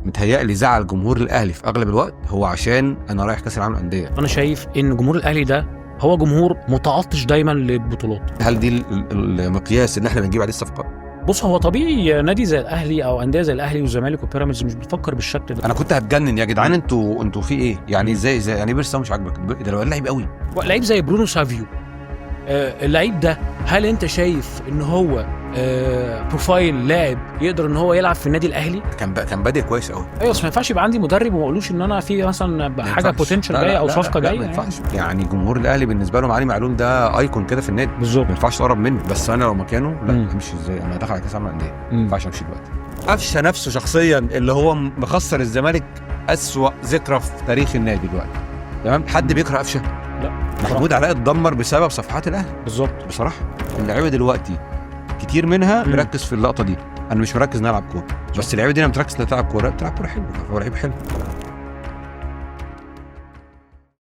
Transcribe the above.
متهيألي زعل جمهور الاهلي في اغلب الوقت هو عشان انا رايح كاس العالم للانديه. انا شايف ان جمهور الاهلي ده هو جمهور متعطش دايما للبطولات. هل دي المقياس اللي احنا بنجيب عليه الصفقات؟ بص، هو طبيعي نادي زي الاهلي او انديه زي الاهلي والزمالك وبيراميدز مش بتفكر بالشكل ده. انا كنت هتجنن يا جدعان، انتوا في ايه يعني؟ ازاي يعني بيرسا مش عاجبك؟ ده لو لعيب قوي، لعيب زي برونو سافيو، اللعيب ده هل انت شايف ان هو بروفايل لاعب يقدر ان هو يلعب في النادي الاهلي؟ كان بادئ كويس قوي. ايوه، بس ما ينفعش يبقى عندي مدرب وما اقولوش ان انا في مثلا حاجه بوتنشال جايه او صفقه جايه. ما ينفعش يعني جمهور الاهلي بالنسبه لهم علي معلول ده ايكون كده في النادي بالظبط، ما ينفعش تقرب منه. بس انا لو مكانه لا، امشي ازاي؟ انا داخل على كاس العالم للانديه، ما ينفعش امشي دلوقتي. قفشه نفسه شخصيا اللي هو مخسر الزمالك اسوأ ذكرى في تاريخ النادي دلوقتي، تمام؟ حد بيكره قفشه؟ لا. محمود علاء اتدمر بسبب صفحات الاهلي. بالظبط. بصراحه اللعيبه دلوقتي كتير منها مركز في اللقطه دي. انا مش مركز نلعب كوره، بس اللعيبه دي لما تركز تلعب كوره، بتلعب كوره حلوه، هو لعيب حلو.